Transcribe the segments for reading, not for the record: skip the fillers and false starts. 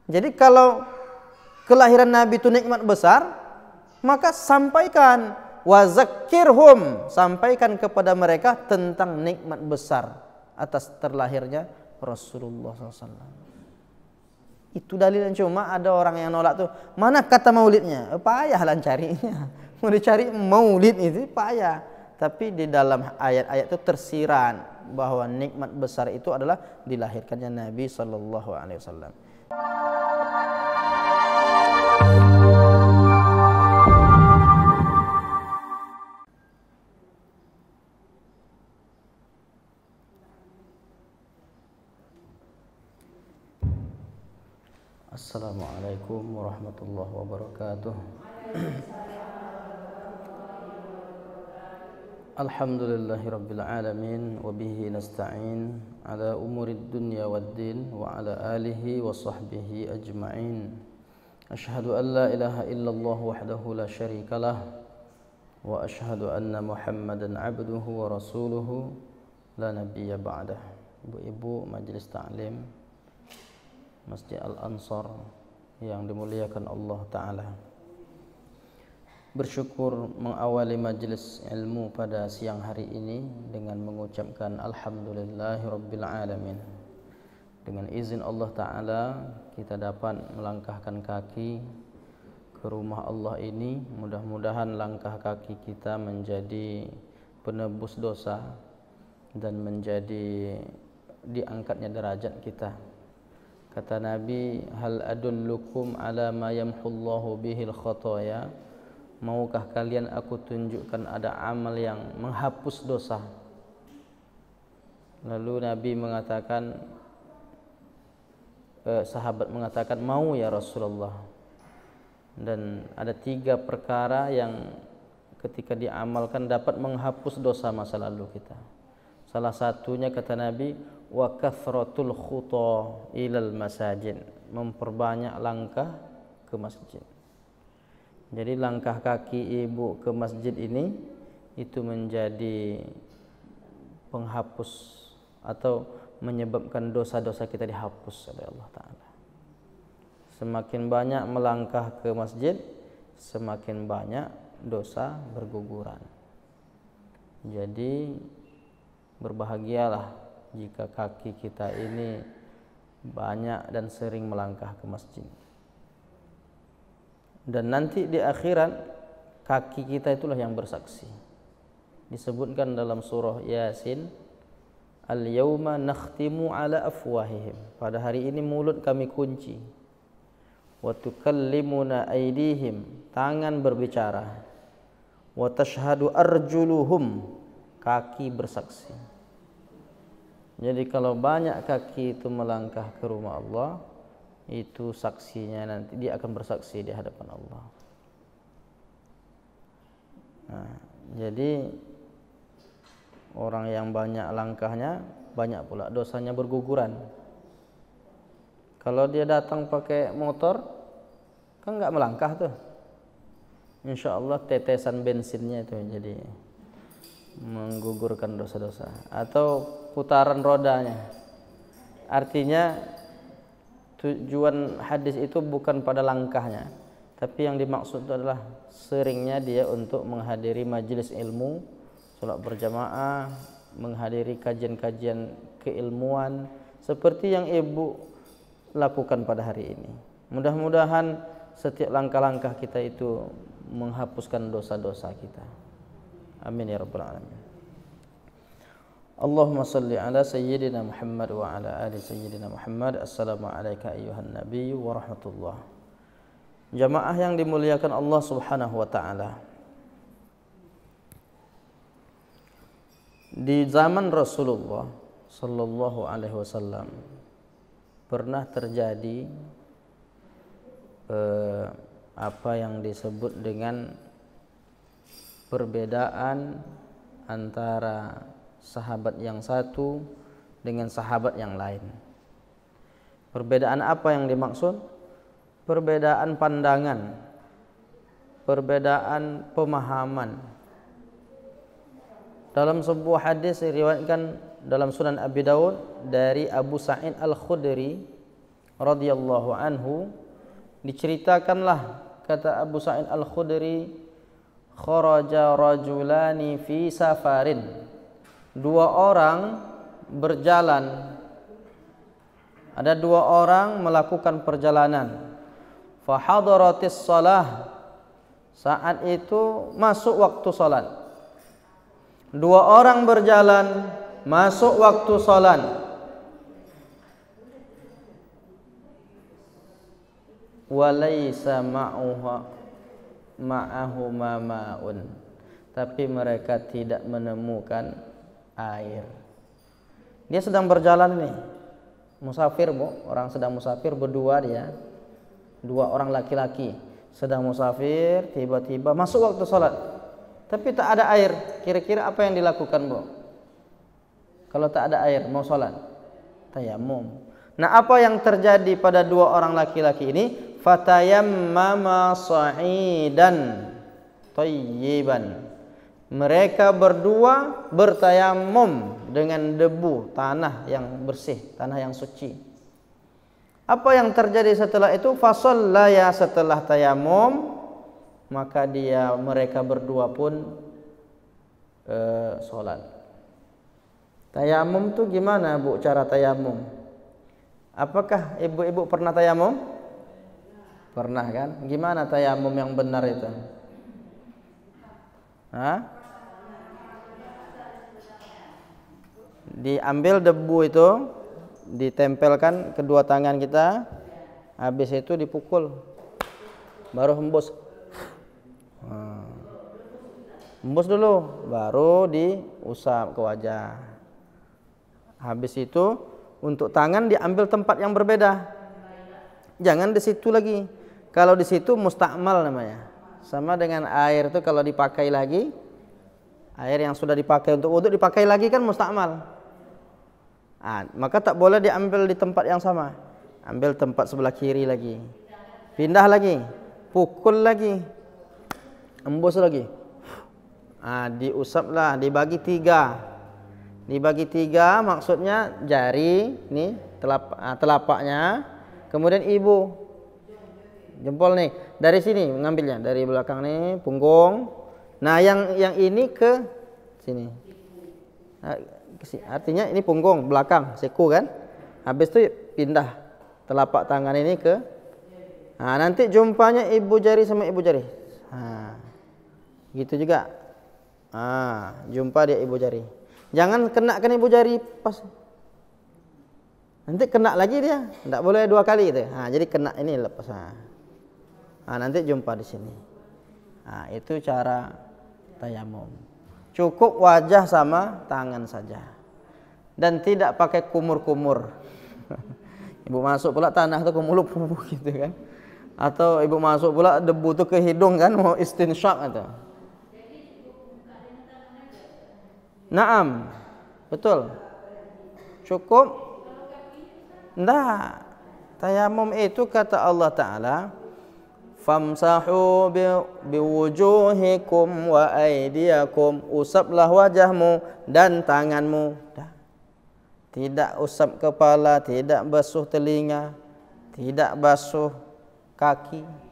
Jadi kalau kelahiran Nabi itu nikmat besar, maka sampaikan, wa zakkirhum, sampaikan kepada mereka tentang nikmat besar atas terlahirnya Rasulullah SAW. Itu dalil yang cuma ada orang yang nolak tuh. Mana kata maulidnya? Payah lah carinya. Mau dicari maulid itu payah. Tapi di dalam ayat-ayat itu tersirat bahwa nikmat besar itu adalah dilahirkannya Nabi sallallahu alaihi wasallam. Assalamualaikum warahmatullahi wabarakatuh. Alhamdulillahirabbil alamin wa bihi nasta'in ala umurid dunya waddin wa ala alihi wa sahbihi ajma'in. Asyhadu an la ilaha illallah wahdahu la syarikalah wa asyhadu anna Muhammadan abduhu wa rasuluhu la nabiyya ba'dah. Ibu-ibu majelis ta'lim Masjid Al-Ansar yang dimuliakan Allah Ta'ala, bersyukur mengawali majelis ilmu pada siang hari ini dengan mengucapkan Alhamdulillahirabbil alamin. Dengan izin Allah Ta'ala kita dapat melangkahkan kaki ke rumah Allah ini. Mudah-mudahan langkah kaki kita menjadi penebus dosa dan menjadi diangkatnya derajat kita. Kata Nabi, hal adullukum ala ma yamhullahu bihil khotoya. Maukah kalian aku tunjukkan ada amal yang menghapus dosa? Lalu Nabi mengatakan, sahabat mengatakan, mau ya Rasulullah. Dan ada 3 perkara yang ketika diamalkan dapat menghapus dosa masa lalu kita. Salah satunya kata Nabi, wa kathratul khuta ilal masajid, memperbanyak langkah ke masjid. Jadi langkah kaki ibu ke masjid ini itu menjadi penghapus atau menyebabkan dosa-dosa kita dihapus oleh Allah Ta'ala. Semakin banyak melangkah ke masjid, semakin banyak dosa berguguran. Jadi berbahagialah jika kaki kita ini banyak dan sering melangkah ke masjid. Dan nanti di akhirat kaki kita itulah yang bersaksi. Disebutkan dalam surah Yasin, al-yawma nakhtimu ala afwahihim, pada hari ini mulut kami kunci. Wa tukallimuna aydihim, tangan berbicara. Wa tashhadu arjuluhum, kaki bersaksi. Jadi kalau banyak kaki itu melangkah ke rumah Allah, itu saksinya nanti dia akan bersaksi di hadapan Allah. Nah, jadi orang yang banyak langkahnya, banyak pula dosanya berguguran. Kalau dia datang pakai motor, kan nggak melangkah tuh. Insya Allah tetesan bensinnya itu jadi menggugurkan dosa-dosa. Atau putaran rodanya. Artinya tujuan hadis itu bukan pada langkahnya, tapi yang dimaksud adalah seringnya dia untuk menghadiri majelis ilmu, sholat berjamaah, menghadiri kajian-kajian keilmuan seperti yang ibu lakukan pada hari ini. Mudah-mudahan setiap langkah-langkah kita itu menghapuskan dosa-dosa kita. Amin ya rabbal alamin. Allahumma salli ala sayyidina Muhammad wa ala ali sayyidina Muhammad. Assalamu alayka ayyuhan nabiy wa rahmatullah. Jamaah yang dimuliakan Allah Subhanahu wa taala. Di zaman Rasulullah sallallahu alaihi wasallam pernah terjadi apa yang disebut dengan perbedaan antara sahabat yang satu dengan sahabat yang lain. Perbedaan apa yang dimaksud? Perbedaan pandangan, perbedaan pemahaman. Dalam sebuah hadis diriwayatkan dalam Sunan Abi Dawud dari Abu Sa'id Al-Khudri radhiyallahu anhu, diceritakanlah, kata Abu Sa'id Al-Khudri, kharaja rajulani fi safarin. Dua orang berjalan. Ada dua orang melakukan perjalanan. Fa hadaratis shalah. Saat itu masuk waktu salat. Dua orang berjalan, masuk waktu salat. Walaysa ma'ahuma ma'un, tapi mereka tidak menemukan air. Dia sedang berjalan nih, musafir bu, orang sedang musafir berdua dia, dua orang laki-laki sedang musafir, tiba-tiba masuk waktu salat, tapi tak ada air. Kira-kira apa yang dilakukan bu? Kalau tak ada air mau salat, tayammum. Nah, apa yang terjadi pada dua orang laki-laki ini? Fatayammama sa'idan thayyiban. Mereka berdua bertayammum dengan debu, tanah yang bersih, tanah yang suci. Apa yang terjadi setelah itu? Fasallaya, setelah tayammum, maka mereka berdua pun sholat. Tayammum tuh gimana bu cara tayammum? Apakah ibu-ibu pernah tayammum? Pernah kan? Gimana tayammum yang benar itu? Hah? Diambil debu itu, ditempelkan kedua tangan kita, habis itu dipukul, baru hembus. Hembus dulu, baru diusap ke wajah. Habis itu untuk tangan diambil tempat yang berbeda. Jangan di situ lagi. Kalau di situ mustakmal namanya. Sama dengan air itu kalau dipakai lagi, air yang sudah dipakai untuk wudhu dipakai lagi kan mustakmal. Maka tak boleh diambil di tempat yang sama. Ambil tempat sebelah kiri lagi. Pindah lagi. Pukul lagi. Embus lagi. Diusaplah, dibagi tiga. Dibagi tiga maksudnya jari, nih telapaknya, kemudian ibu jempol nih, dari sini mengambilnya, dari belakang nih punggung. Nah yang ini ke sini, artinya ini punggung belakang, siku kan. Habis itu pindah telapak tangan ini ke, nanti jumpanya ibu jari sama ibu jari. Gitu juga. Jumpa dia ibu jari. Jangan kenakan ibu jari pas. Nanti kena lagi dia. Tidak boleh dua kali itu. Jadi kena ini lepas. Nanti jumpa di sini. Itu cara tayamum. Cukup wajah sama tangan saja. Dan tidak pakai kumur-kumur. Ibu masuk pula tanah itu ke mulut gitu kan. Atau ibu masuk pula debu itu ke hidung kan, mau istinsyak atau. Naam, betul. Cukup. Nah, tayamum itu kata Allah Ta'ala, famsahu biwujuhikum wa aydiyakum, usaplah wajahmu dan tanganmu. Tidak usap kepala, tidak basuh telinga, tidak basuh kaki.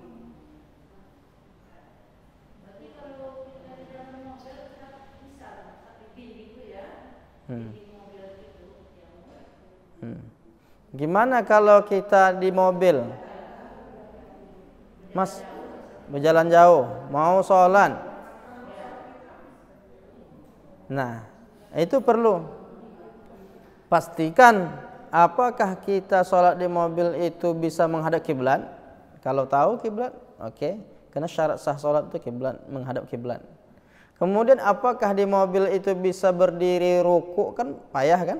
Gimana kalau kita di mobil, Mas, berjalan jauh, mau sholat? Nah, itu perlu pastikan apakah kita sholat di mobil itu bisa menghadap kiblat. Kalau tahu kiblat, oke. Karena syarat sah sholat itu kiblat, menghadap kiblat. Kemudian apakah di mobil itu bisa berdiri ruku, kan payah kan?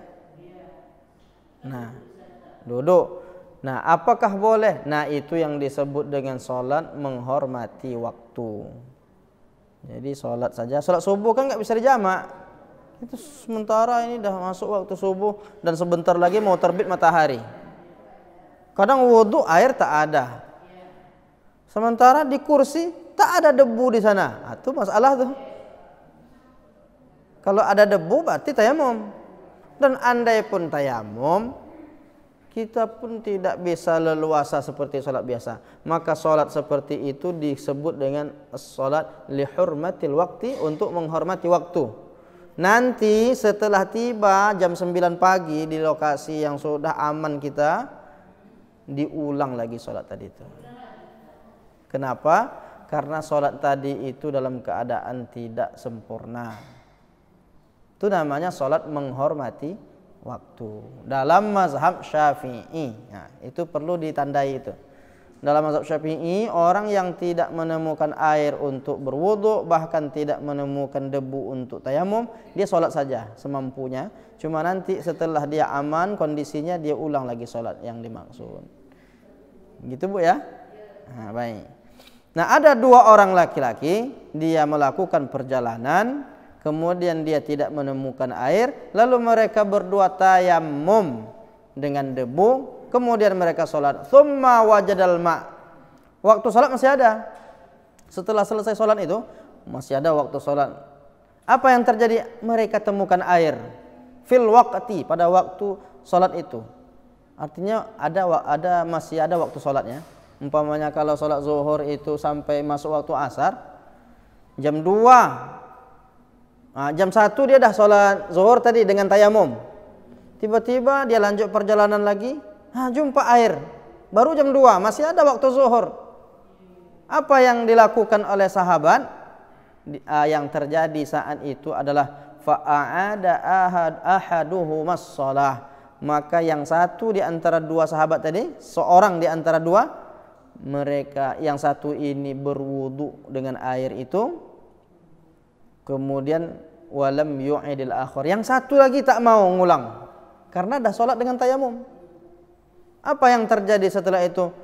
Nah, duduk. Nah, apakah boleh? Nah, itu yang disebut dengan sholat menghormati waktu. Jadi sholat saja. Sholat subuh kan nggak bisa dijamak. Itu sementara ini dah masuk waktu subuh dan sebentar lagi mau terbit matahari. Kadang wudhu air tak ada. Sementara di kursi tak ada debu di sana. Itu masalah tuh. Kalau ada debu berarti tayamum. Dan andai pun tayamum, kita pun tidak bisa leluasa seperti sholat biasa. Maka sholat seperti itu disebut dengan sholat lihurmatil waktu, untuk menghormati waktu. Nanti setelah tiba jam 9 pagi di lokasi yang sudah aman kita, diulang lagi sholat tadi itu. Kenapa? Karena sholat tadi itu dalam keadaan tidak sempurna. Itu namanya sholat menghormati waktu dalam mazhab Syafi'i. Nah, itu perlu ditandai itu. Dalam mazhab Syafi'i, orang yang tidak menemukan air untuk berwudu, bahkan tidak menemukan debu untuk tayamum, dia sholat saja semampunya. Cuma nanti setelah dia aman kondisinya, dia ulang lagi sholat yang dimaksud. Gitu Bu ya? Nah, baik. Nah, ada 2 orang laki-laki, dia melakukan perjalanan, kemudian dia tidak menemukan air, lalu mereka berdua tayammum dengan debu, kemudian mereka sholat. Thumma wajadal ma'. Waktu sholat masih ada. Setelah selesai sholat itu masih ada waktu sholat. Apa yang terjadi? Mereka temukan air fil waqti, pada waktu sholat itu. Artinya masih ada waktu sholatnya. Umpamanya kalau sholat zuhur itu sampai masuk waktu asar, jam 2, jam 1 dia dah sholat zuhur tadi dengan tayamum. Tiba-tiba dia lanjut perjalanan lagi, jumpa air. Baru jam 2, masih ada waktu zuhur. Apa yang dilakukan oleh sahabat? Yang terjadi saat itu adalah fa'ada ahaduhumas shalah. Maka yang satu di antara 2 sahabat tadi, seorang di antara 2, mereka yang satu ini berwudu dengan air itu, kemudian walam yu'idil akhar, yang satu lagi tak mau ngulang karena dah sholat dengan tayamum. Apa yang terjadi setelah itu?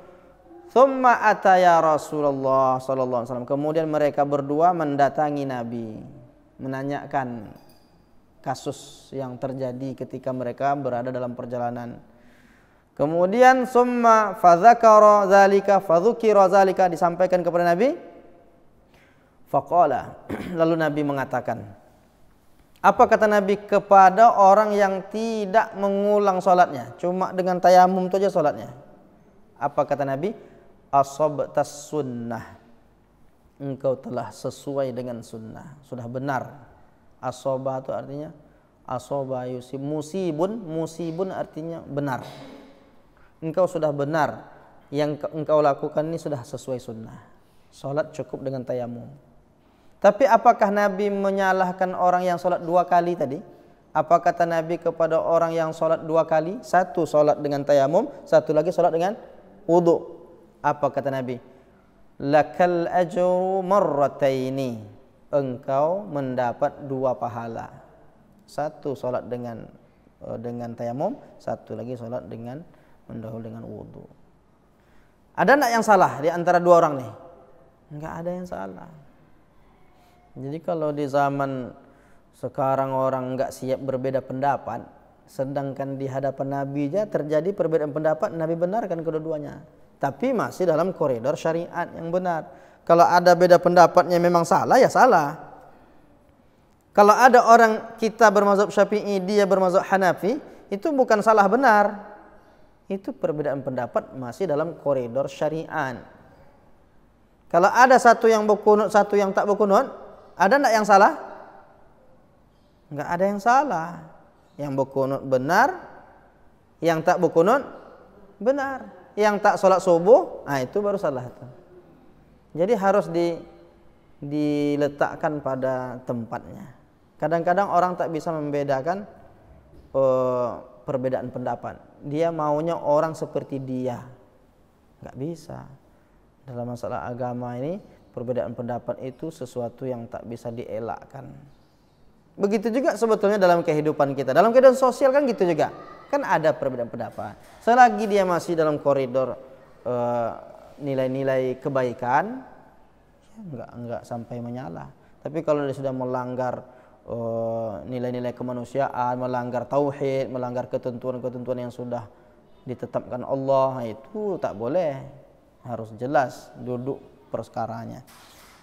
Thumma ataya Rasulullah sallallahu alaihi wasallam. Kemudian mereka berdua mendatangi Nabi, menanyakan kasus yang terjadi ketika mereka berada dalam perjalanan. Kemudian summa fadzakara dzalika fadzukira dzalika, disampaikan kepada Nabi. Faqala, lalu Nabi mengatakan, apa kata Nabi kepada orang yang tidak mengulang salatnya, cuma dengan tayamum saja salatnya? Apa kata Nabi? Asabtas sunnah, engkau telah sesuai dengan sunnah, sudah benar. Asaba itu artinya asaba yusib, musibun artinya benar. Engkau sudah benar, yang engkau lakukan ini sudah sesuai sunnah. Salat cukup dengan tayamum. Tapi apakah Nabi menyalahkan orang yang salat 2 kali tadi? Apa kata Nabi kepada orang yang salat 2 kali? Satu salat dengan tayamum, satu lagi salat dengan wudu. Apa kata Nabi? Lakal ajru marrataini. Engkau mendapat 2 pahala. Satu salat dengan tayamum, satu lagi salat dengan mendahului dengan wudu. Ada enggak yang salah di antara 2 orang nih? Enggak ada yang salah. Jadi kalau di zaman sekarang orang enggak siap berbeda pendapat, sedangkan di hadapan Nabi aja terjadi perbedaan pendapat, Nabi benarkan kedua-duanya. Tapi masih dalam koridor syariat yang benar. Kalau ada beda pendapatnya memang salah, ya salah. Kalau ada orang kita bermazhab Syafi'i, dia bermazhab Hanafi, itu bukan salah benar. Itu perbedaan pendapat masih dalam koridor syariat. Kalau ada satu yang berkunut, satu yang tak berkunut, ada enggak yang salah? Enggak ada yang salah. Yang berkunut benar, yang tak berkunut benar. Yang tak sholat subuh, itu baru salah itu. Jadi harus diletakkan pada tempatnya. Kadang-kadang orang tak bisa membedakan perbedaan pendapat. Dia maunya orang seperti dia. Enggak bisa. Dalam masalah agama ini, perbedaan pendapat itu sesuatu yang tak bisa dielakkan. Begitu juga sebetulnya dalam kehidupan kita. Dalam kehidupan sosial kan gitu juga. Kan ada perbedaan pendapat. Selagi dia masih dalam koridor nilai-nilai kebaikan, ya enggak sampai menyalah. Tapi kalau dia sudah melanggar nilai-nilai kemanusiaan, melanggar tauhid, melanggar ketentuan-ketentuan yang sudah ditetapkan Allah, itu tak boleh. Harus jelas duduk perkaranya.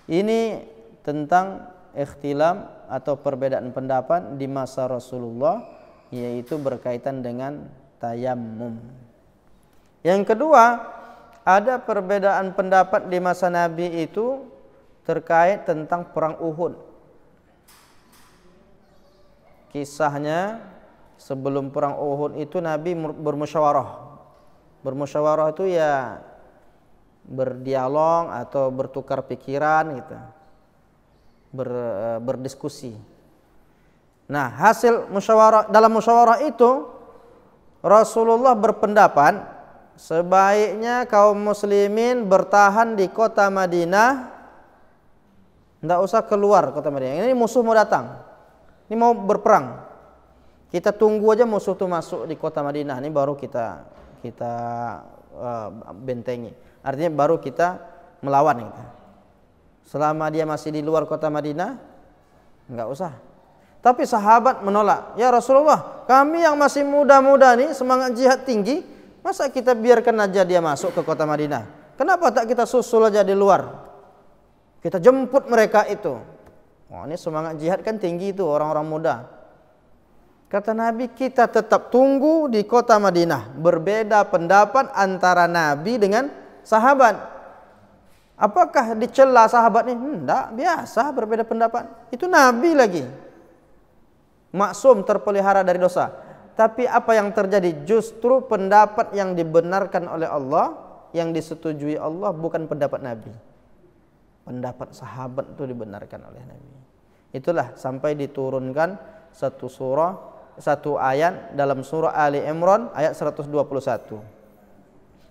Ini tentang ikhtilam atau perbedaan pendapat di masa Rasulullah, yaitu berkaitan dengan tayammum. Yang kedua, ada perbedaan pendapat di masa Nabi itu terkait tentang perang Uhud. Kisahnya sebelum perang Uhud itu Nabi bermusyawarah. Bermusyawarah itu ya berdialog atau bertukar pikiran gitu. Berdiskusi. Nah, hasil musyawarah, dalam musyawarah itu Rasulullah berpendapat sebaiknya kaum muslimin bertahan di kota Madinah, tidak usah keluar kota Madinah. Ini musuh mau datang, ini mau berperang. Kita tunggu aja musuh itu masuk di kota Madinah, ini baru kita bentengi. Artinya baru kita melawan gitu. Selama dia masih di luar kota Madinah, enggak usah. Tapi sahabat menolak. Ya Rasulullah, kami yang masih muda-muda nih, semangat jihad tinggi, masa kita biarkan aja dia masuk ke kota Madinah? Kenapa tak kita susul aja di luar? Kita jemput mereka itu. Wah, ini semangat jihad kan tinggi itu orang-orang muda. Kata Nabi, kita tetap tunggu di kota Madinah. Berbeda pendapat antara Nabi dengan sahabat. Apakah dicela sahabat ini? Enggak, biasa berbeda pendapat. Itu Nabi lagi. Maksum, terpelihara dari dosa. Tapi apa yang terjadi? Justru pendapat yang dibenarkan oleh Allah, yang disetujui Allah, bukan pendapat Nabi. Pendapat sahabat itu dibenarkan oleh Nabi. Itulah sampai diturunkan satu ayat dalam surah Ali Imran ayat 121.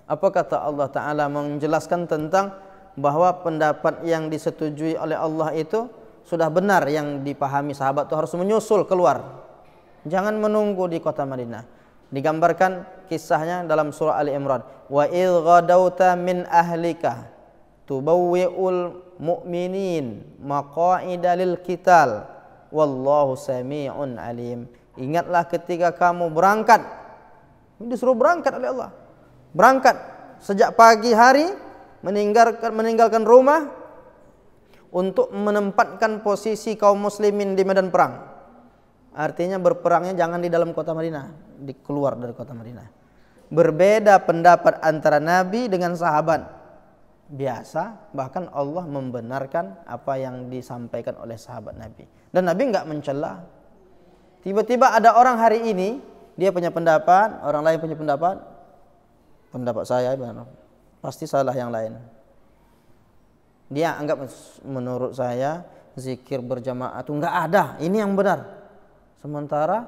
Apa kata Allah Ta'ala menjelaskan tentang bahwa pendapat yang disetujui oleh Allah itu sudah benar, yang dipahami sahabat itu harus menyusul keluar. Jangan menunggu di kota Madinah. Digambarkan kisahnya dalam surah Ali Imran. Wa idh ghadawta min ahlika tubawwi'ul mu'minin maqa'ida lil qital wallahu sami'un alim. Ingatlah ketika kamu berangkat. Ini disuruh berangkat oleh Allah. Berangkat sejak pagi hari, meninggalkan rumah untuk menempatkan posisi kaum muslimin di medan perang. Artinya berperangnya jangan di dalam kota Madinah, keluar dari kota Madinah. Berbeda pendapat antara Nabi dengan sahabat. Biasa, bahkan Allah membenarkan apa yang disampaikan oleh sahabat Nabi. Dan Nabi enggak mencela. Tiba-tiba ada orang hari ini, dia punya pendapat, orang lain punya pendapat. Pendapat saya pasti salah yang lain. Dia anggap menurut saya zikir berjamaah itu enggak ada, ini yang benar. Sementara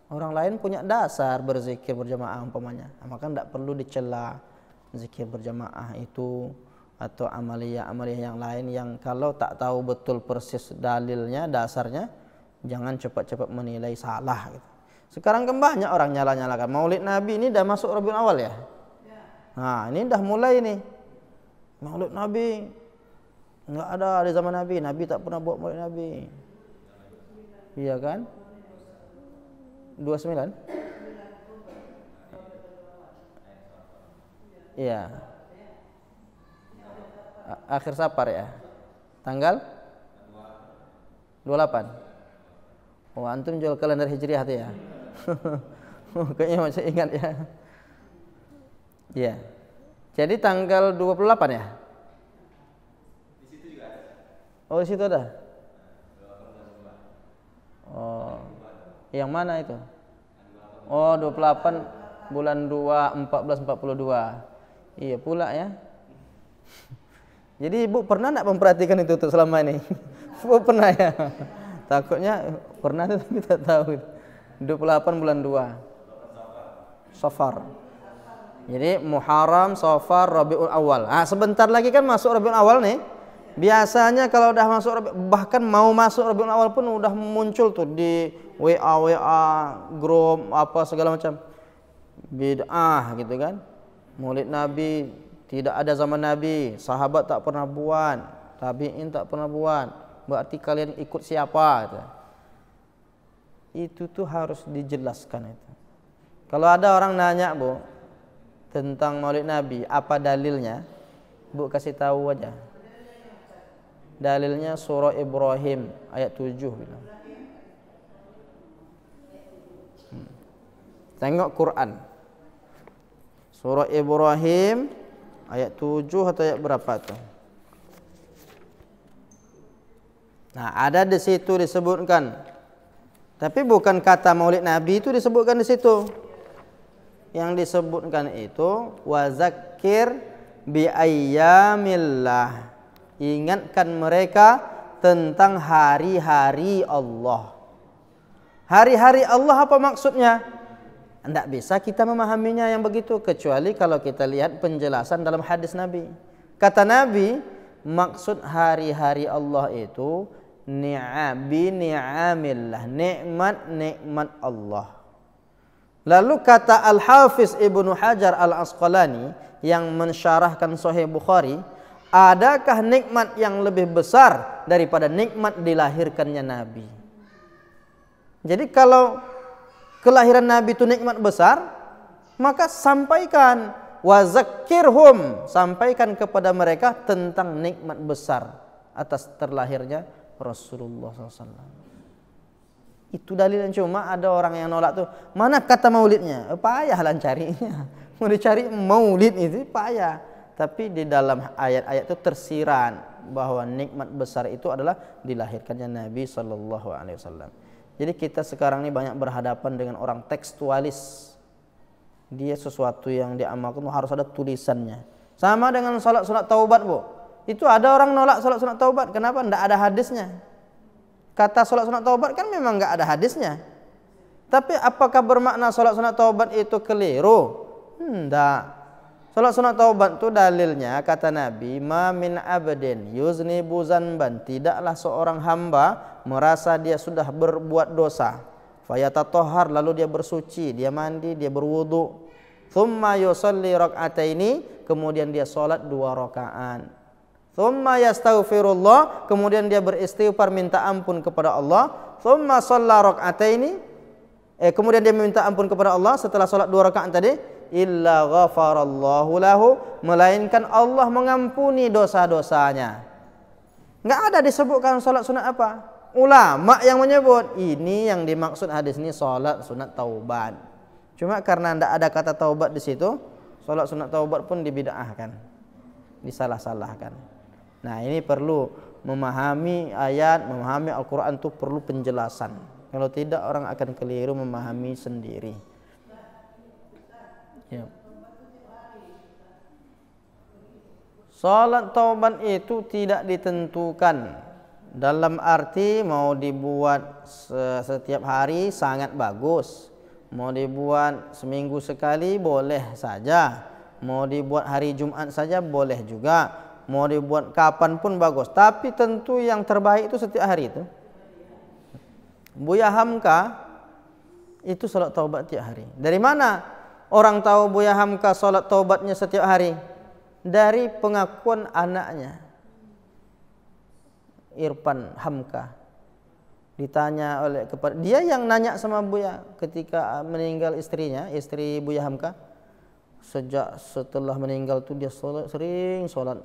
orang lain punya dasar berzikir berjamaah umpamanya. Maka enggak perlu dicela zikir berjamaah itu atau amalia-amalia yang lain yang kalau tak tahu betul persis dalilnya, dasarnya, jangan cepat-cepat menilai salah gitu. Sekarang kan banyak orang nyala-nyalakan Maulid Nabi ini dah masuk Rabiul Awal ya. Nah, ini dah mulai nih. Maulid Nabi enggak ada di zaman Nabi. Nabi tak pernah buat Maulid Nabi. Iya kan? 29. Iya. Akhir Safar ya. Tanggal 28. Oh, antum jual kalender Hijriah tuh ya. Kayaknya masih ingat ya. Iya. Jadi tanggal 28 ya? Di situ juga ada. Oh, di situ ada. Oh. Yang mana itu? Oh, 28 bulan 2 1442. Iya pula ya. Jadi Ibu pernah enggak memperhatikan itu tuh selama ini? Ibu pernah ya? Takutnya pernah tapi tak tahu. 28 bulan 2 Safar. Jadi Muharram, Safar, Rabiul Awal. Sebentar lagi kan masuk Rabiul Awal nih. Biasanya kalau udah masuk bahkan mau masuk Rabiul Awal pun udah muncul tuh di WA, grup apa segala macam. Bid'ah gitu kan. Maulid Nabi tidak ada zaman Nabi, sahabat tak pernah buat, tabi'in tak pernah buat. Berarti kalian ikut siapa gitu. Itu tuh harus dijelaskan itu. Kalau ada orang nanya, Bu, tentang Maulid Nabi, apa dalilnya? Bu kasih tahu aja. Dalilnya surah Ibrahim ayat 7 bilang. Tengok Quran. Surah Ibrahim ayat 7 atau ayat berapa tuh? Nah, ada di situ disebutkan. Tapi bukan kata Maulid Nabi itu disebutkan di situ. Yang disebutkan itu wazakir bi ayyamillah. Ingatkan mereka tentang hari-hari Allah. Hari-hari Allah apa maksudnya? Tidak bisa kita memahaminya yang begitu kecuali kalau kita lihat penjelasan dalam hadis Nabi. Kata Nabi, maksud hari-hari Allah itu ni'amillah, nikmat-nikmat Allah. Lalu kata Al-Hafiz Ibnu Hajar Al-Asqalani yang mensyarahkan Sahih Bukhari, adakah nikmat yang lebih besar daripada nikmat dilahirkannya Nabi? Jadi kalau kelahiran Nabi itu nikmat besar, maka sampaikan wazakirhum, sampaikan kepada mereka tentang nikmat besar atas terlahirnya Rasulullah SAW. Itu dalil yang cuma ada orang yang nolak tuh. Mana kata maulidnya? Payahlah carinya. Mau dicari maulid itu payah. Tapi di dalam ayat-ayat itu tersirat bahwa nikmat besar itu adalah dilahirkannya Nabi SAW. Jadi kita sekarang ini banyak berhadapan dengan orang tekstualis. Dia sesuatu yang diamalkan harus ada tulisannya. Sama dengan salat sunat taubat, Bu. Itu ada orang nolak salat sunat taubat. Kenapa? Tidak ada hadisnya. Kata salat sunat taubat kan memang enggak ada hadisnya. Tapi apakah bermakna salat sunat taubat itu keliru? Tidak. Salat sunat taubat itu dalilnya kata Nabi, ma min abdin yuznibu zanban, tidaklah seorang hamba merasa dia sudah berbuat dosa, fayatatahhar, lalu dia bersuci, dia mandi, dia berwudu, thumma yusalli rak'ataini, kemudian dia salat 2 rakaat. Thumma yastaghfirullah, kemudian dia beristighfar minta ampun kepada Allah. Thumma shalla rak'ataini, kemudian dia meminta ampun kepada Allah setelah salat 2 rakaat tadi, illa ghafarallahu lahu, melainkan Allah mengampuni dosa-dosanya. Enggak ada disebutkan salat sunat apa. Ulama yang menyebut ini yang dimaksud hadis ini salat sunat taubat. Cuma karena tidak ada kata taubat di situ, salat sunat taubat pun dibid'ahkan, disalah-salahkan. Nah, ini perlu memahami ayat, memahami Al-Quran itu perlu penjelasan. Kalau tidak orang akan keliru memahami sendiri. Ya. Salat taubat itu tidak ditentukan. Dalam arti mau dibuat setiap hari sangat bagus. Mau dibuat seminggu sekali boleh saja. Mau dibuat hari Jumat saja boleh juga. Mau dibuat kapan pun bagus, tapi tentu yang terbaik itu setiap hari itu. Buya Hamka itu salat taubat tiap hari. Dari mana orang tahu Buya Hamka salat taubatnya setiap hari? Dari pengakuan anaknya, Irfan Hamka. Ditanya oleh kepada dia yang nanya sama Buya ketika meninggal istrinya, istri Buya Hamka. Sejak setelah meninggal tuh dia sering salat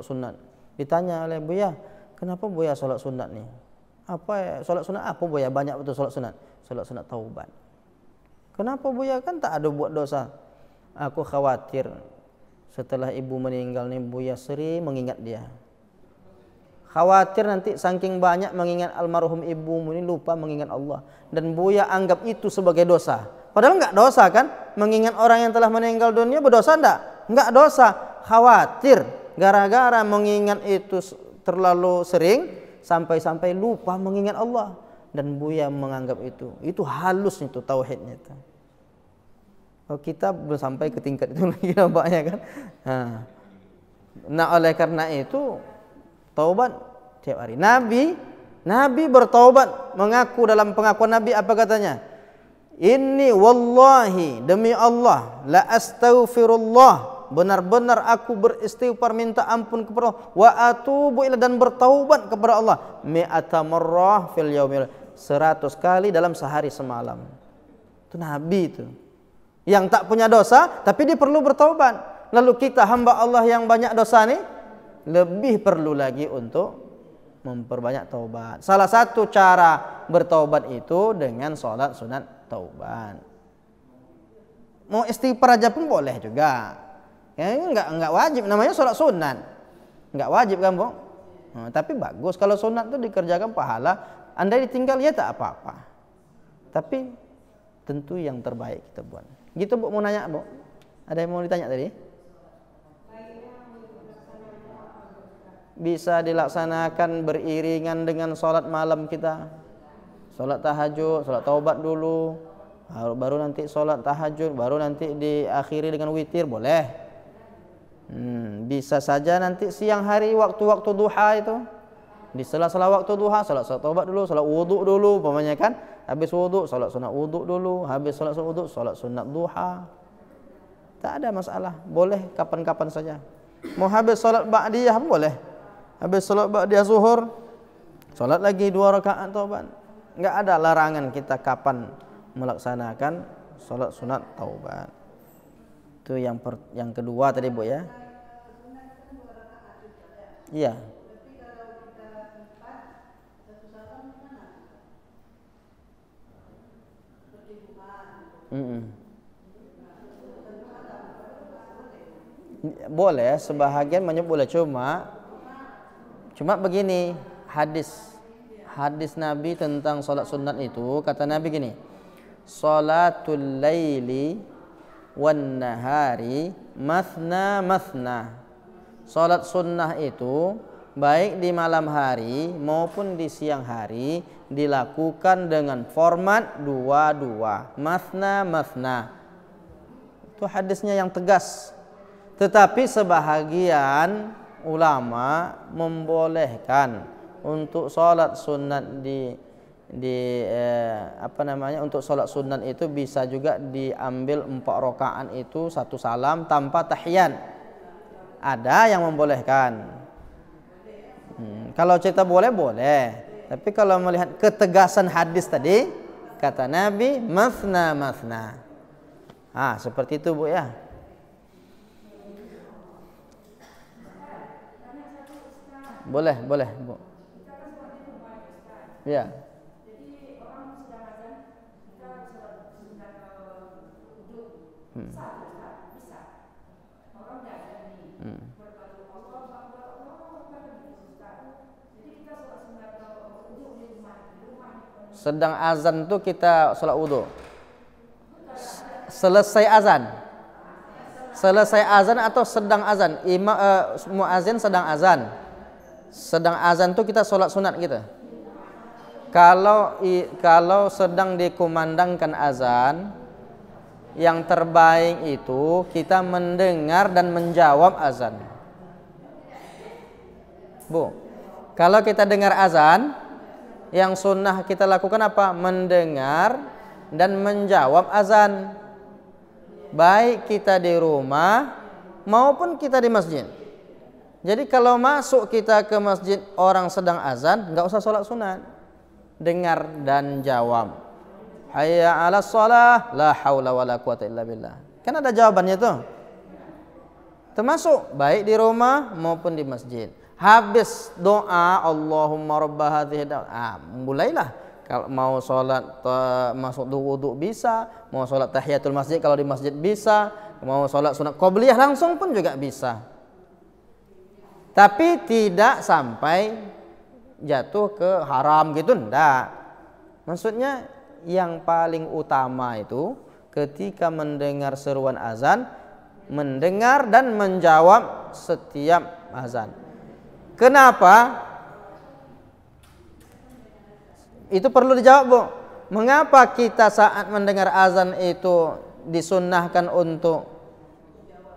sunat. Ditanya oleh Buya, kenapa Buya salat sunat nih? Apa ya, salat sunat apa Buya? Banyak betul salat sunat. Salat sunat taubat. Kenapa Buya? Kan tak ada buat dosa. Aku khawatir setelah ibu meninggal nih Buya sering mengingat dia. Khawatir nanti saking banyak mengingat almarhum ibumu ini lupa mengingat Allah. Dan Buya anggap itu sebagai dosa. Padahal enggak dosa kan? Mengingat orang yang telah meninggal dunia berdosa enggak? Enggak dosa. Khawatir gara-gara mengingat itu terlalu sering sampai-sampai lupa mengingat Allah. Dan Buya menganggap itu halus itu tauhidnya itu. Kalau kita belum sampai ke tingkat itu lagi nampaknya kan. Nah oleh karena itu taubat tiap hari. Nabi bertaubat, mengaku dalam pengakuan Nabi apa katanya? Inni wallahi, demi Allah, la astaghfirullah, benar-benar aku beristighfar minta ampun kepada Allah, wa atubu ila, dan bertaubat kepada Allah, mi'ata marrah fil yaumil, 100 kali dalam sehari semalam. Itu Nabi itu. Yang tak punya dosa tapi dia perlu bertaubat. Lalu kita hamba Allah yang banyak dosa nih lebih perlu lagi untuk memperbanyak taubat. Salah satu cara bertaubat itu dengan salat sunat taubat. Mau istighfar aja pun boleh juga. Ya, enggak wajib, namanya sholat sunat. Enggak wajib kan, Bu? Nah, tapi bagus kalau sunat itu dikerjakan pahala. Andai ditinggal ya tak apa-apa. Tapi tentu yang terbaik kita buat. Gitu, Bu, mau nanya, Bu? Ada yang mau ditanya tadi? Bisa dilaksanakan beriringan dengan sholat malam kita. Sholat tahajud, sholat taubat dulu. Baru nanti sholat tahajud, baru nanti diakhiri dengan witir, boleh. Bisa saja nanti siang hari waktu-waktu duha itu, di sela-sela waktu duha, sholat taubat dulu, sholat wudhu dulu, umpamanya kan, habis wudhu, sholat sunat wudhu dulu, habis sholat wudhu, sholat sunat duha. Tak ada masalah, boleh kapan-kapan saja. Mau habis sholat ba'diyah boleh, habis sholat ba'diyah zuhur, sholat lagi 2 rakaat taubat. Enggak ada larangan kita kapan melaksanakan sholat sunat taubat. Itu yang kedua tadi, Bu, ya. Iya. Boleh, sebahagian menyebut boleh, cuma begini, hadis Nabi tentang sholat sunat itu, kata Nabi gini, sholatul laili wan nahari mathna mathna. Sholat sunnah itu baik di malam hari maupun di siang hari dilakukan dengan format 2-2, mathna mathna. Itu hadisnya yang tegas. Tetapi sebahagian ulama membolehkan untuk sholat sunat untuk sholat sunat itu bisa juga diambil 4 rakaat itu 1 salam tanpa tahiyat. Ada yang membolehkan. Kalau cerita boleh, tapi kalau melihat ketegasan hadis tadi, kata Nabi mathna mathna. Seperti itu, Bu, ya. Boleh, Bu. Ya. Sedang azan tuh kita sholat wudu. Selesai azan atau sedang azan? Muazin sedang azan. Sedang azan tuh kita sholat sunat gitu. Kalau sedang dikumandangkan azan, yang terbaik itu kita mendengar dan menjawab azan. Bu, kalau kita dengar azan, yang sunnah kita lakukan apa? Mendengar dan menjawab azan. Baik kita di rumah maupun kita di masjid. Jadi kalau masuk kita ke masjid orang sedang azan, enggak usah sholat sunat. Dengar dan jawab. Hayya 'alas shalah, la haula wala quwata illa billah. Kan ada jawabannya tuh. Termasuk baik di rumah maupun di masjid. Habis doa Allahumma rabba hadhihi mulailah. Kalau mau sholat masuk wudu bisa, mau sholat tahiyatul masjid kalau di masjid bisa, mau sholat sunat qobliyah langsung pun juga bisa. Tapi tidak sampai jatuh ke haram gitu, enggak. Maksudnya yang paling utama itu ketika mendengar seruan azan, mendengar dan menjawab setiap azan. Kenapa? Itu perlu dijawab, Bu. Mengapa kita saat mendengar azan itu disunnahkan untuk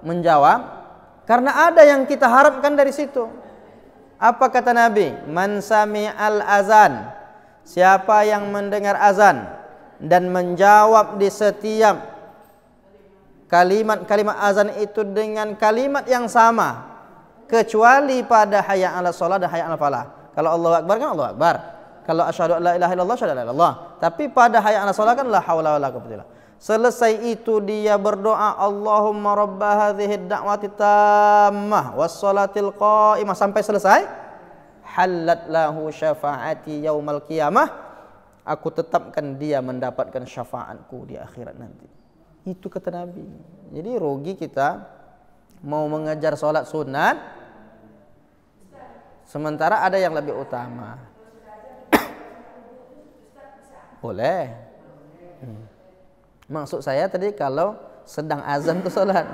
menjawab? Karena ada yang kita harapkan dari situ. Apa kata Nabi? Man sami'al azan, siapa yang mendengar azan dan menjawab di setiap kalimat azan itu dengan kalimat yang sama, kecuali pada hayya 'alas shalah dan hayya 'alal falah. Kalau Allahu Akbar kan Allahu Akbar. Kalau asyhadu an la ilaha illallah, asyhadu an la ilaha illallah. Tapi pada hayya 'alas shalah kan la haula wala quwwata illa billah. Selesai itu dia berdoa Allahumma rabba hadhihi ad-da'wati tammah was salatil qa'imah sampai selesai. Halat lahu syafaati yaumal qiyamah. Aku tetapkan dia mendapatkan syafaatku di akhirat nanti. Itu kata Nabi. Jadi rugi kita mau mengejar sholat sunat sementara ada yang lebih utama. Boleh. Maksud saya tadi kalau sedang azan tuh sholat.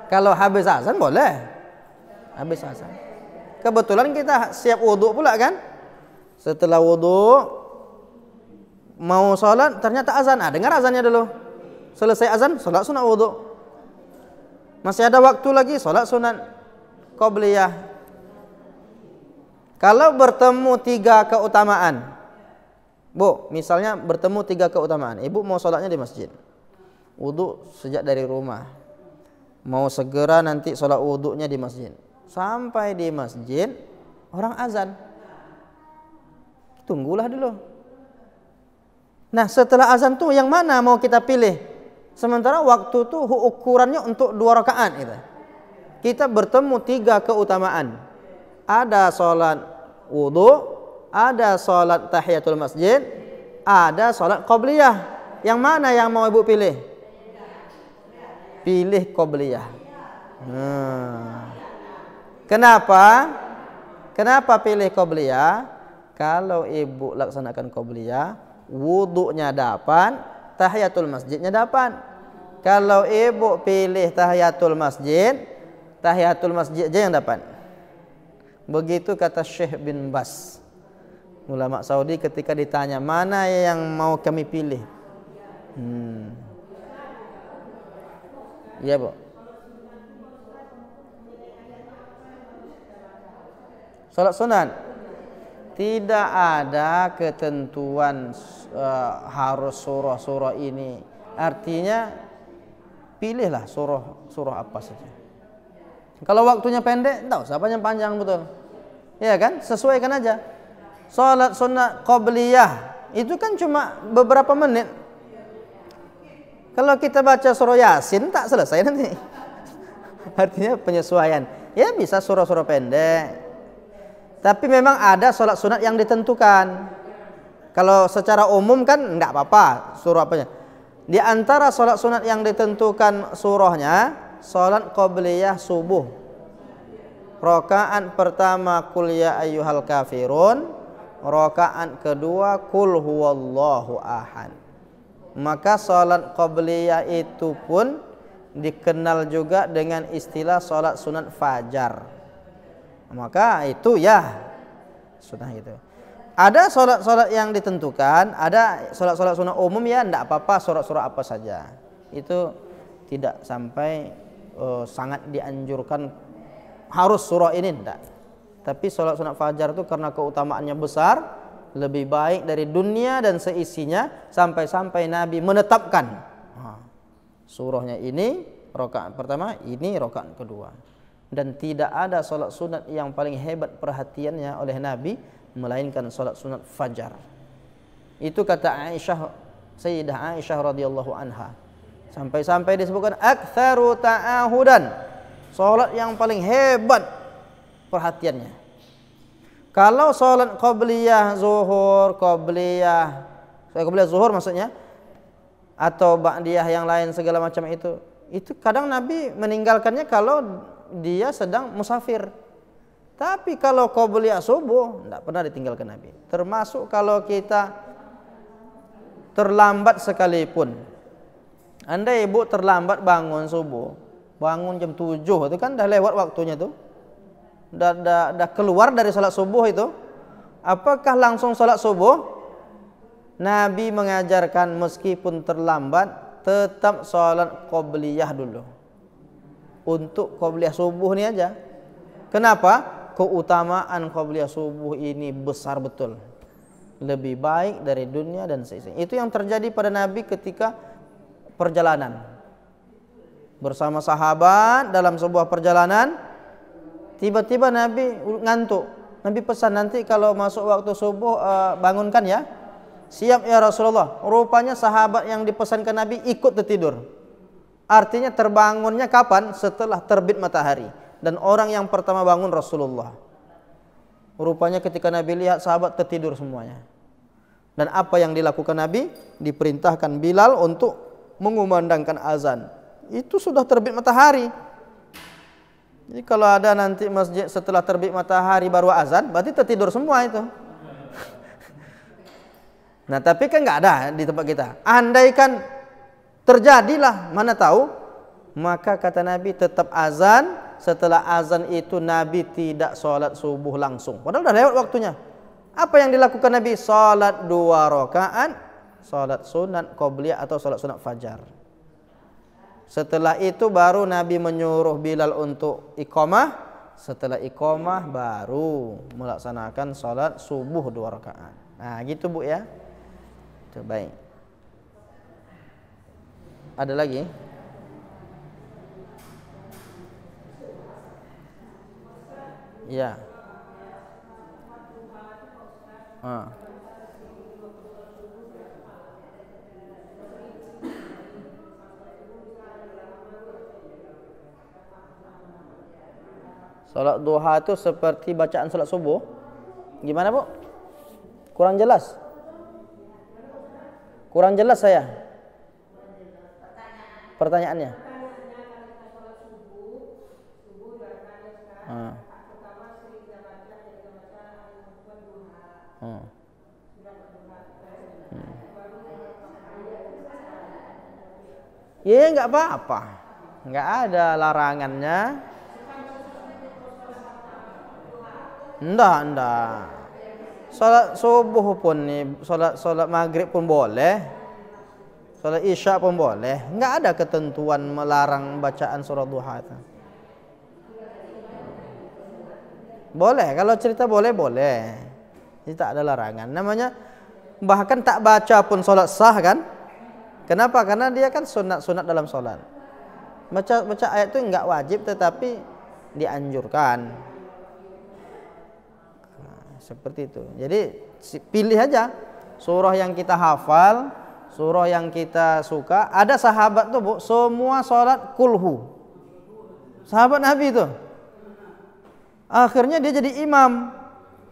Kalau habis azan boleh. Habis azan. Kebetulan kita siap wudhu pula kan. Setelah wudhu mau sholat ternyata azan. Dengar azannya dulu. Selesai azan sholat sunat wudhu. Masih ada waktu lagi sholat sunat qobliyah. Kalau bertemu 3 keutamaan, Bu, misalnya bertemu 3 keutamaan. Ibu mau sholatnya di masjid, wudhu sejak dari rumah, mau segera nanti sholat wudhunya di masjid. Sampai di masjid orang azan, tunggulah dulu. Nah setelah azan tuh yang mana mau kita pilih? Sementara waktu tuh ukurannya untuk 2 rakaat gitu. Kita bertemu 3 keutamaan. Ada sholat wudhu, ada sholat tahiyatul masjid, ada sholat qobliyah. Yang mana yang mau ibu pilih? Pilih qobliyah. Kenapa? Kenapa pilih qobliyah? Kalau ibu laksanakan qobliyah, wudhunya dapat, tahiyatul masjidnya dapat. Kalau ibu pilih tahiyatul masjid aja yang dapat. Begitu kata Syekh bin Bas, ulama Saudi, ketika ditanya mana yang mau kami pilih. Iya Bu. Salat sunat tidak ada ketentuan harus surah-surah ini. Artinya pilihlah surah apa saja. Kalau waktunya pendek, enggak usah panjang-panjang betul. Ya kan? Sesuaikan aja. Salat sunat qobliyah itu kan cuma beberapa menit. Kalau kita baca surah Yasin tak selesai nanti. Artinya penyesuaian. Ya bisa surah-surah pendek. Tapi memang ada salat sunat yang ditentukan. Kalau secara umum kan enggak apa-apa surah apanya. Di antara salat sunat yang ditentukan surahnya, salat qobliyah subuh. Rakaat pertama qul ya ayyuhal kafirun, rakaat kedua qul huwallahu ahad. Maka salat qobliyah itu pun dikenal juga dengan istilah salat sunat fajar. Maka itu ya sunah itu. Ada salat-salat yang ditentukan, ada salat-salat sunat umum ya enggak apa-apa surah-surah apa saja. Itu tidak sampai sangat dianjurkan harus surah ini enggak. Tapi salat sunat fajar itu karena keutamaannya besar, lebih baik dari dunia dan seisinya, sampai-sampai Nabi menetapkan surahnya ini rakaat pertama, ini rakaat kedua. Dan tidak ada salat sunat yang paling hebat perhatiannya oleh Nabi melainkan salat sunat fajar. Itu kata Aisyah, Sayyidah Aisyah radhiyallahu anha. Sampai-sampai disebutkan aktsaru ta'ahudan, salat yang paling hebat perhatiannya. Kalau salat qobliyah zuhur, qobliyah zuhur maksudnya, atau ba'diyah yang lain segala macam itu kadang Nabi meninggalkannya kalau dia sedang musafir. Tapi kalau qobliyah subuh tidak pernah ditinggalkan Nabi. Termasuk kalau kita terlambat sekalipun. Andai ibu terlambat bangun subuh, bangun jam 7 itu kan dah lewat waktunya tuh. Dah keluar dari salat subuh itu. Apakah langsung salat subuh? Nabi mengajarkan meskipun terlambat tetap salat qobliyah dulu. Untuk qobliyah subuh ini aja. Kenapa? Keutamaan qobliyah subuh ini besar betul. Lebih baik dari dunia dan seisinya. Itu yang terjadi pada Nabi ketika perjalanan. Bersama sahabat dalam sebuah perjalanan, tiba-tiba Nabi ngantuk. Nabi pesan, nanti kalau masuk waktu subuh bangunkan ya. Siap ya Rasulullah. Rupanya sahabat yang dipesankan Nabi ikut tertidur. Artinya terbangunnya kapan? Setelah terbit matahari. Dan orang yang pertama bangun Rasulullah. Rupanya ketika Nabi lihat sahabat tertidur semuanya. Dan apa yang dilakukan Nabi? Diperintahkan Bilal untuk mengumandangkan azan. Itu sudah terbit matahari. Jadi kalau ada nanti masjid setelah terbit matahari baru azan, berarti tertidur semua itu. Nah, tapi kan nggak ada di tempat kita. Andaikan terjadilah, mana tahu, maka kata Nabi tetap azan. Setelah azan itu Nabi tidak sholat subuh langsung, padahal udah lewat waktunya. Apa yang dilakukan Nabi? Sholat 2 rakaat, sholat sunat qobliyah atau sholat sunat fajar. Setelah itu baru Nabi menyuruh Bilal untuk iqamah. Setelah iqamah baru melaksanakan sholat subuh 2 rakaat. Nah gitu Bu ya. Itu baik. Ada lagi? Ya. Salat duha itu seperti bacaan salat subuh. Gimana Bu? Kurang jelas. Kurang jelas saya. Pertanyaannya. Ya nggak apa-apa, nggak ada larangannya. Enggak. Salat subuh pun nih, salat maghrib pun boleh, salat isya pun boleh. Nggak ada ketentuan melarang bacaan surah duha itu. Boleh, kalau cerita boleh. Ini tak ada larangan. Namanya bahkan tak baca pun salat sah kan? Kenapa? Karena dia kan sunat dalam salat. Baca ayat itu enggak wajib tetapi dianjurkan. Nah, seperti itu. Jadi pilih aja surah yang kita hafal, surah yang kita suka. Ada sahabat tuh Bu, semua salat kulhu. Sahabat Nabi itu. Akhirnya dia jadi imam.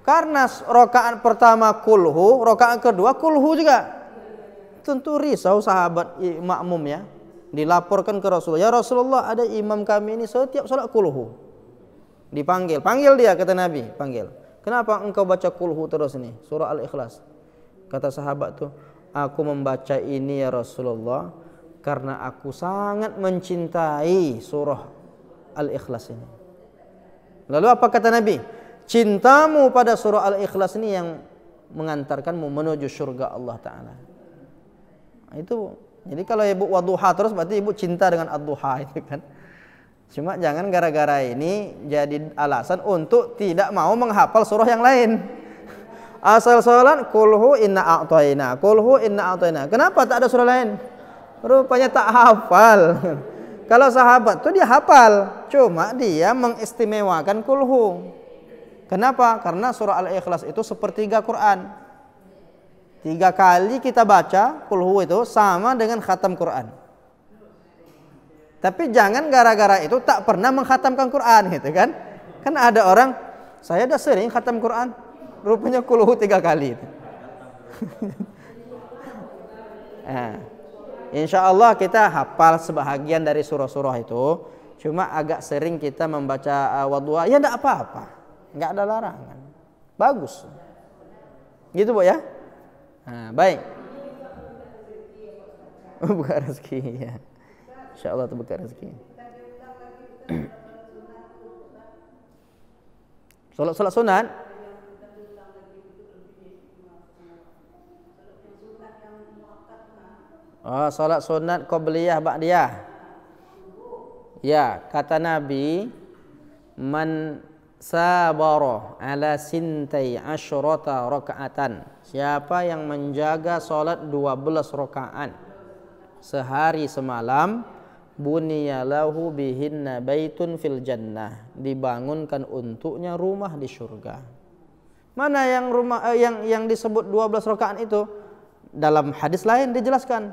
Karena rakaat pertama kulhu, rakaat kedua kulhu juga. Tentu risau sahabat makmum ya. Dilaporkan ke Rasulullah, ya Rasulullah, ada imam kami ini setiap salat kulhu. Panggil dia, kata Nabi, panggil. Kenapa engkau baca kulhu terus ini? Surah Al-Ikhlas. Kata sahabat tuh, aku membaca ini ya Rasulullah karena aku sangat mencintai surah Al-Ikhlas ini. Lalu apa kata Nabi? Cintamu pada surah Al-Ikhlas ini yang mengantarkanmu menuju surga Allah Ta'ala. Nah, itu. Jadi kalau ibu waduha terus berarti ibu cinta dengan ad-duha itu kan. Cuma jangan gara-gara ini jadi alasan untuk tidak mau menghafal surah yang lain. Asal salat kulhu inna a'tayna. Kenapa tak ada surah lain? Rupanya tak hafal. Kalau sahabat tuh dia hafal, cuma dia mengistimewakan kulhu. Kenapa? Karena surah Al-Ikhlas itu sepertiga Quran. 3 kali kita baca kulhu itu sama dengan khatam Quran. Tapi jangan gara-gara itu tak pernah mengkhatamkan Quran gitu kan. Kan ada orang, saya dah sering khatam Quran, rupanya kulhu 3 kali itu. Nah, insya Allah kita hafal sebahagian dari surah-surah itu. Cuma agak sering kita membaca wadduha, ya enggak apa-apa. Enggak ada larangan. Bagus. Gitu Bu ya. Nah, baik. Buka rezeki ya. Insyaallah itu buka rezeki. Salat sunat. Oh, salat sunat qobliyah ba'diyah. Ya, kata Nabi, man sabara ala sintai asyrata raka'atan. Siapa yang menjaga salat 12 rakaat sehari semalam, bunyalahu bihinna baitun fil jannah, dibangunkan untuknya rumah di surga. Mana yang rumah yang disebut 12 rakaat itu? Dalam hadis lain dijelaskan.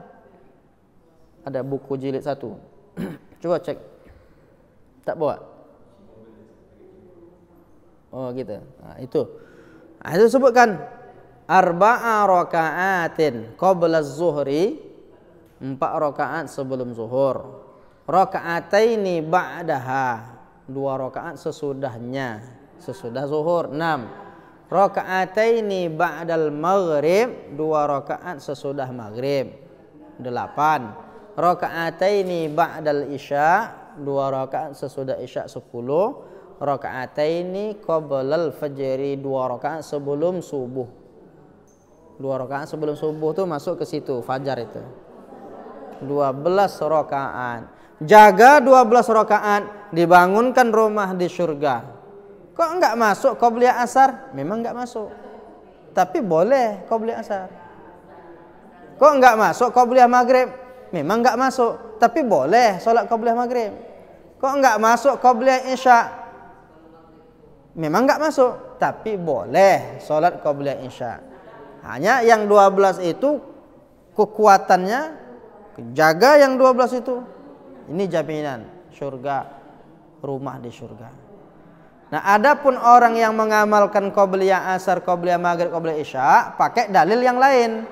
Ada buku jilid 1. Coba cek. Tak bawa? Oh gitu. Nah, itu. Nah, itu disebutkan arba'a raka'atin qabla az-zuhri 4 rakaat sebelum zuhur. Raka'ataini ba'daha, 2 rakaat sesudahnya, sesudah zuhur. 6. Raka'ataini ba'dal maghrib, 2 rakaat sesudah maghrib. 8. Raka'ataini ba'dal isya, 2 rakaat sesudah isya. 10. Raka'ataini qablal fajri, 2 rakaat sebelum subuh. 2 rakaat sebelum subuh tuh masuk ke situ, fajar itu. 12 rakaat. Jaga 12 rakaat, dibangunkan rumah di surga. Kok enggak masuk qabliyah asar? Memang enggak masuk. Tapi boleh qabliyah asar. Kok enggak masuk qabliyah maghrib? Memang enggak masuk. Tapi boleh salat qabliyah maghrib. Kok enggak masuk qabliyah isya? Memang enggak masuk. Tapi boleh salat qabliyah isya. Hanya yang 12 itu kekuatannya, jaga yang 12 itu. Ini jaminan surga, rumah di surga. Nah, adapun orang yang mengamalkan qabliyah asar, qabliyah maghrib, qabliyah isya pakai dalil yang lain.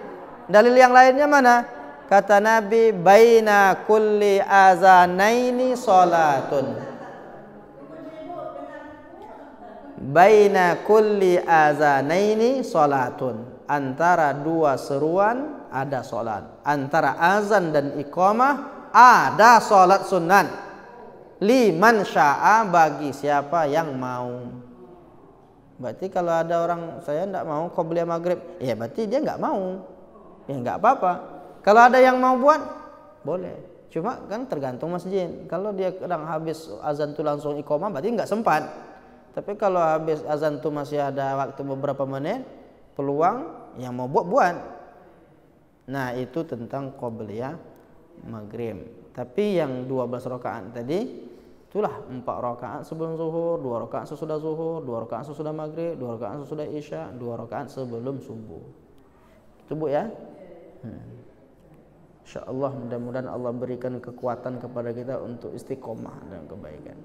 Dalil yang lainnya mana? Kata Nabi, baina kulli azanaini salatun. Baina kulli azanaini salatun. Antara 2 seruan ada salat. Antara azan dan iqamah ada salat sunat. Liman sya'a, bagi siapa yang mau. Berarti kalau ada orang, saya tidak mau qabliyah maghrib, ya berarti dia nggak mau. Ya nggak apa-apa. Kalau ada yang mau buat, boleh. Cuma kan tergantung masjid. Kalau dia kadang habis azan tuh langsung iqamah, berarti nggak sempat. Tapi kalau habis azan tuh masih ada waktu beberapa menit, peluang, yang mau buat. Nah, itu tentang qabliyah maghrib. Tapi yang 12 rakaat tadi, itulah 4 rakaat sebelum zuhur, 2 rakaat sesudah zuhur, 2 rakaat sesudah maghrib, 2 rakaat sesudah isya, 2 rakaat sebelum subuh. Itu Bu ya. Insyaallah mudah-mudahan Allah berikan kekuatan kepada kita untuk istiqomah dan kebaikan.